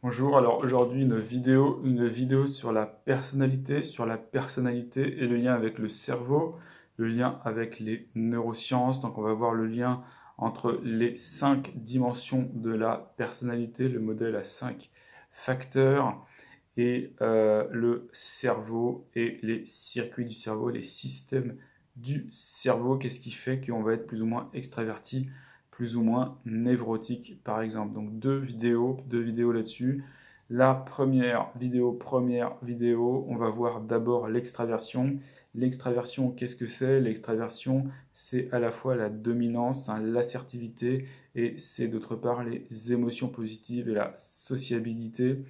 Bonjour, alors aujourd'hui une vidéo sur la personnalité et le lien avec le cerveau, le lien avec les neurosciences. Donc on va voir le lien entre les 5 dimensions de la personnalité, le modèle à 5 facteurs, et le cerveau et les circuits du cerveau, les systèmes du cerveau. Qu'est-ce qui fait qu'on va être plus ou moins extraverti, plus ou moins névrotique, par exemple. Donc deux vidéos là-dessus. La première vidéo, on va voir d'abord l'extraversion. L'extraversion, qu'est-ce que c'est? L'extraversion, c'est à la fois la dominance, hein, l'assertivité, et c'est d'autre part les émotions positives et la sociabilité.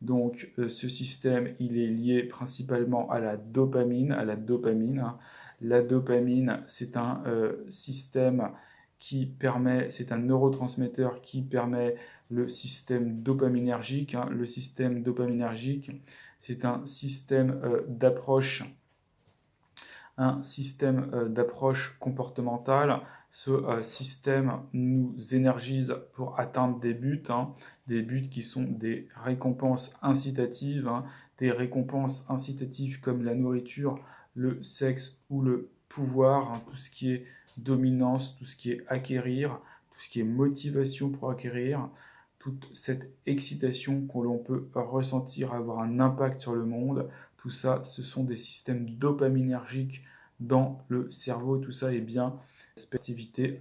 Donc ce système, il est lié principalement à la dopamine, hein. La dopamine, c'est un système c'est un neurotransmetteur qui permet le système dopaminergique, hein. Le système dopaminergique, c'est un système d'approche comportementale. Ce système nous énergise pour atteindre des buts, hein, des buts qui sont des récompenses incitatives, hein, des récompenses incitatives comme la nourriture, le sexe ou le pouvoir, hein, tout ce qui est dominance, tout ce qui est acquérir, tout ce qui est motivation pour acquérir, toute cette excitation que l'on peut ressentir, avoir un impact sur le monde. Tout ça, ce sont des systèmes dopaminergiques dans le cerveau. Tout ça est bien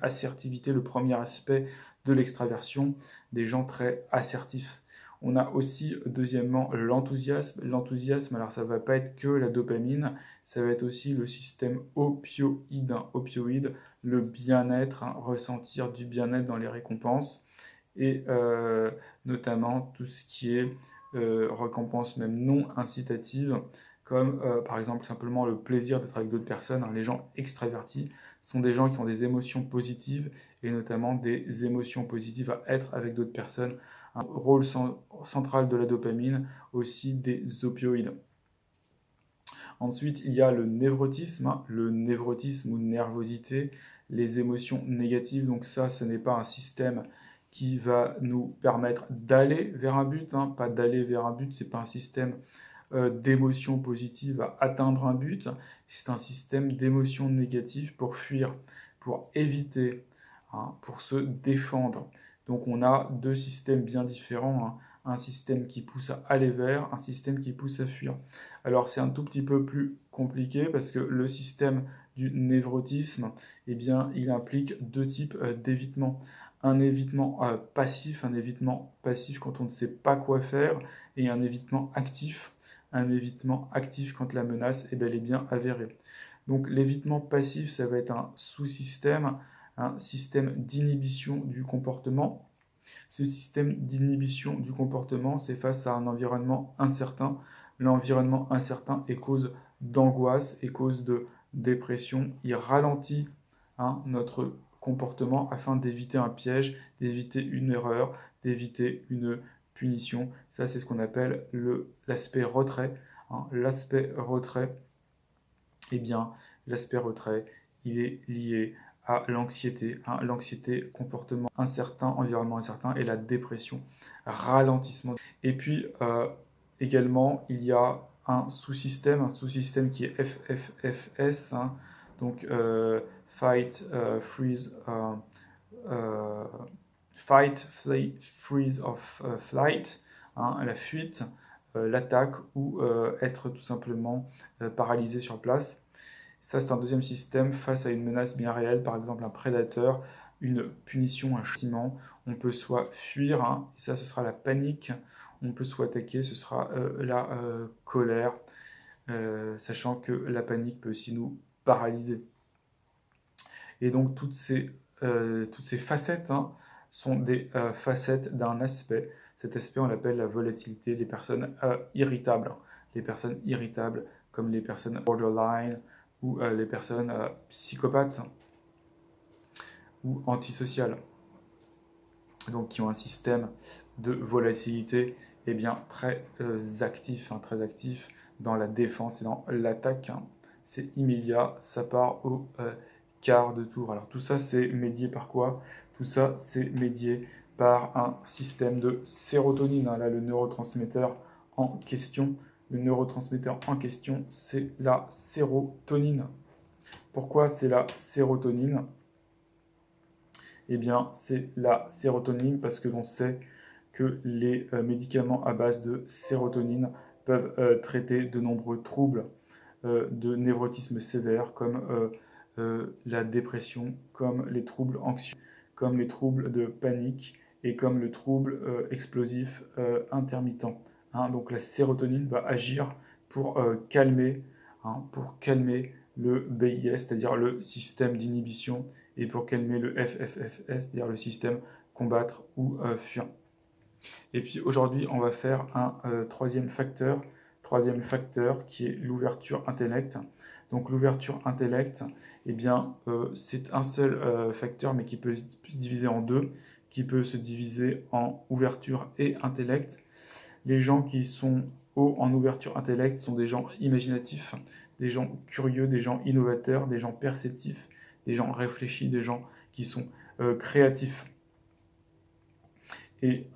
assertivité, le premier aspect de l'extraversion, des gens très assertifs. On a aussi, deuxièmement, l'enthousiasme. L'enthousiasme, alors ça ne va pas être que la dopamine, ça va être aussi le système opioïde, hein. Opioïde, le bien-être, hein, ressentir du bien-être dans les récompenses, et notamment tout ce qui est récompense même non incitative, comme par exemple simplement le plaisir d'être avec d'autres personnes, hein. Les gens extravertis sont des gens qui ont des émotions positives, et notamment des émotions positives à être avec d'autres personnes. Un rôle central de la dopamine, aussi des opioïdes. Ensuite, il y a le névrotisme, hein, le névrotisme ou nervosité, les émotions négatives. Donc ça, ce n'est pas un système qui va nous permettre d'aller vers un but, hein, pas d'aller vers un but, c'est pas un système d'émotions positives à atteindre un but, c'est un système d'émotions négatives pour fuir, pour éviter, hein, pour se défendre. Donc on a deux systèmes bien différents, hein. Un système qui pousse à aller vers, un système qui pousse à fuir. Alors c'est un tout petit peu plus compliqué parce que le système du névrotisme, eh bien, il implique deux types d'évitement. Un évitement passif quand on ne sait pas quoi faire, et un évitement actif quand la menace est bel et bien avérée. Donc l'évitement passif, ça va être un sous-système, un système d'inhibition du comportement. Ce système d'inhibition du comportement, c'est face à un environnement incertain. L'environnement incertain est cause d'angoisse, est cause de dépression. Il ralentit, hein, notre comportement afin d'éviter un piège, d'éviter une erreur, d'éviter une punition. Ça, c'est ce qu'on appelle l'aspect retrait, hein. L'aspect retrait, eh bien, l'aspect retrait, il est lié à l'anxiété, hein, l'anxiété, comportement incertain, environnement incertain, et la dépression, ralentissement. Et puis également, il y a un sous-système qui est FFFS, hein, donc euh, freeze of flight, hein, la fuite, l'attaque, ou être tout simplement paralysé sur place. Ça, c'est un deuxième système face à une menace bien réelle, par exemple un prédateur, une punition, un châtiment. On peut soit fuir, hein, et ça, ce sera la panique. On peut soit attaquer, ce sera la colère, sachant que la panique peut aussi nous paralyser. Et donc, toutes ces facettes, hein, sont des facettes d'un aspect. Cet aspect, on l'appelle la volatilité. Les personnes irritables, hein. Les personnes irritables, comme les personnes borderline, ou les personnes psychopathes, hein, ou antisociales, donc qui ont un système de volatilité, eh bien, très actif dans la défense et dans l'attaque, hein. C'est immédiat, ça part au quart de tour. Alors tout ça, c'est médié par quoi? Tout ça, c'est médié par un système de sérotonine. Là, le neurotransmetteur en question, c'est la sérotonine. Pourquoi c'est la sérotonine? Eh bien, c'est la sérotonine parce que l'on sait que les médicaments à base de sérotonine peuvent traiter de nombreux troubles de névrotisme sévère, comme la dépression, comme les troubles anxieux, comme les troubles de panique et comme le trouble explosif intermittent. Donc la sérotonine va agir pour calmer le BIS, c'est-à-dire le système d'inhibition, et pour calmer le FFFS, c'est-à-dire le système combattre ou fuir. Et puis aujourd'hui, on va faire un troisième facteur qui est l'ouverture intellect. Donc l'ouverture intellect, eh bien, c'est un seul facteur, mais qui peut se diviser en deux, qui peut se diviser en ouverture et intellect. Les gens qui sont hauts en ouverture intellect sont des gens imaginatifs, des gens curieux, des gens innovateurs, des gens perceptifs, des gens réfléchis, des gens qui sont créatifs. Et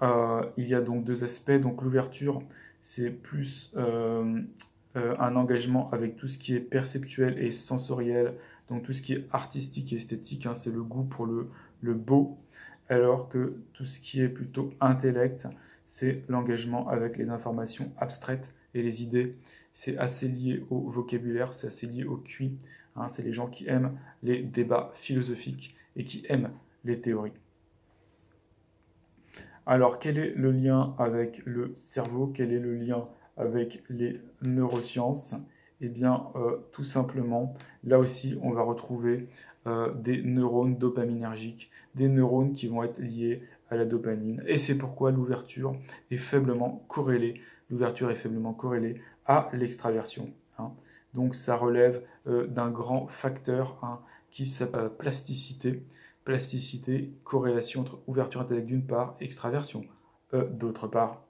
il y a donc deux aspects. Donc l'ouverture, c'est plus un engagement avec tout ce qui est perceptuel et sensoriel, donc tout ce qui est artistique et esthétique, c'est le goût pour le beau, alors que tout ce qui est plutôt intellect, c'est l'engagement avec les informations abstraites et les idées. C'est assez lié au vocabulaire, c'est assez lié au QI. C'est les gens qui aiment les débats philosophiques et qui aiment les théories. Alors, quel est le lien avec le cerveau? Quel est le lien avec les neurosciences? Eh bien, tout simplement, là aussi, on va retrouver des neurones dopaminergiques, des neurones qui vont être liés à la dopamine. Et c'est pourquoi l'ouverture est faiblement corrélée. L'ouverture est faiblement corrélée à l'extraversion. Donc, ça relève d'un grand facteur qui s'appelle plasticité. Plasticité, corrélation entre ouverture intellectuelle d'une part, extraversion d'autre part.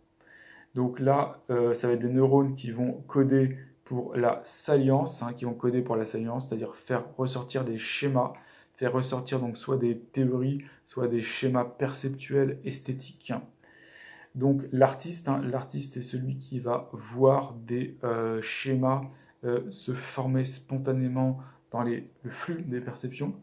Donc là, ça va être des neurones qui vont coder pour la salience, c'est-à-dire faire ressortir des schémas, faire ressortir donc soit des théories, soit des schémas perceptuels, esthétiques. Donc l'artiste est celui qui va voir des schémas se former spontanément dans le flux des perceptions,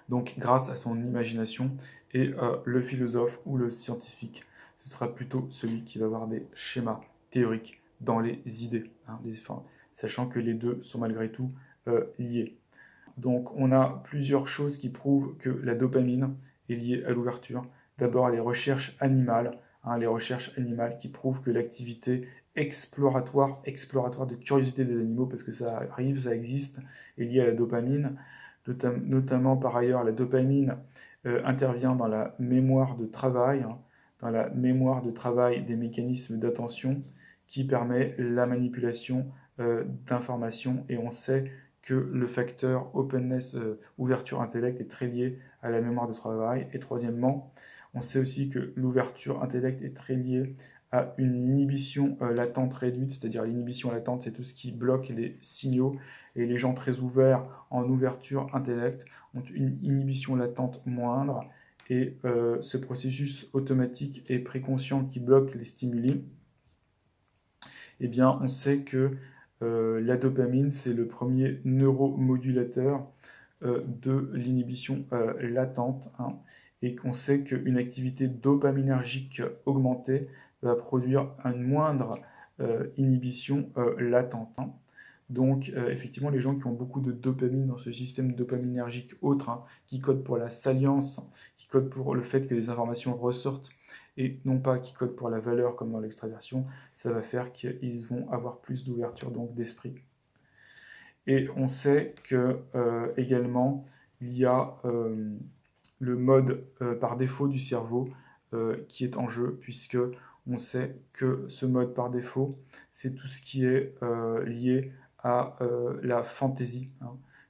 donc grâce à son imagination, et le philosophe ou le scientifique, ce sera plutôt celui qui va avoir des schémas théoriques dans les idées, sachant que les deux sont malgré tout liés. Donc on a plusieurs choses qui prouvent que la dopamine est liée à l'ouverture. D'abord les recherches animales, qui prouvent que l'activité exploratoire de curiosité des animaux, parce que ça arrive, ça existe, est liée à la dopamine. Notamment par ailleurs, la dopamine intervient dans la mémoire de travail, des mécanismes d'attention qui permet la manipulation d'informations, et on sait que le facteur openness, ouverture intellect, est très lié à la mémoire de travail. Et troisièmement, on sait aussi que l'ouverture intellect est très liée à une inhibition latente réduite, c'est-à-dire l'inhibition latente, c'est tout ce qui bloque les signaux, et les gens très ouverts en ouverture intellect ont une inhibition latente moindre, et ce processus automatique et préconscient qui bloque les stimuli, eh bien on sait que la dopamine, c'est le premier neuromodulateur de l'inhibition latente, et qu'on sait qu'une activité dopaminergique augmentée va produire une moindre inhibition latente. Donc effectivement, les gens qui ont beaucoup de dopamine dans ce système dopaminergique autre, qui code pour la salience, qui code pour le fait que les informations ressortent, et non pas qui code pour la valeur comme dans l'extraversion, ça va faire qu'ils vont avoir plus d'ouverture donc d'esprit. Et on sait que également il y a le mode par défaut du cerveau qui est en jeu, puisque on sait que ce mode par défaut, c'est tout ce qui est lié à la fantaisie.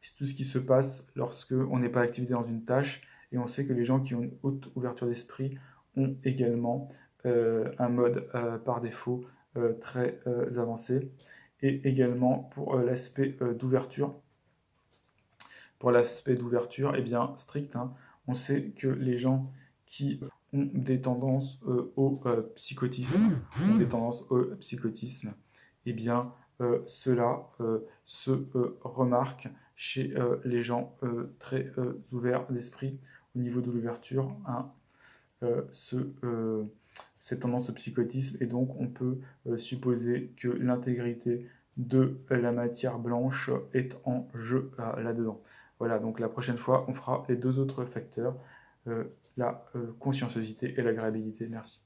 C'est tout ce qui se passe lorsque on n'est pas activé dans une tâche, et on sait que les gens qui ont une haute ouverture d'esprit ont également un mode par défaut très avancé. Et également pour l'aspect d'ouverture. Pour l'aspect d'ouverture, eh bien strict, on sait que les gens qui ont des tendances au psychotisme, eh bien, cela se remarque chez les gens très ouverts d'esprit au niveau de l'ouverture à cette tendance au psychotisme, et donc on peut supposer que l'intégrité de la matière blanche est en jeu là-dedans. Voilà, donc la prochaine fois, on fera les deux autres facteurs, la conscienciosité et l'agréabilité. Merci.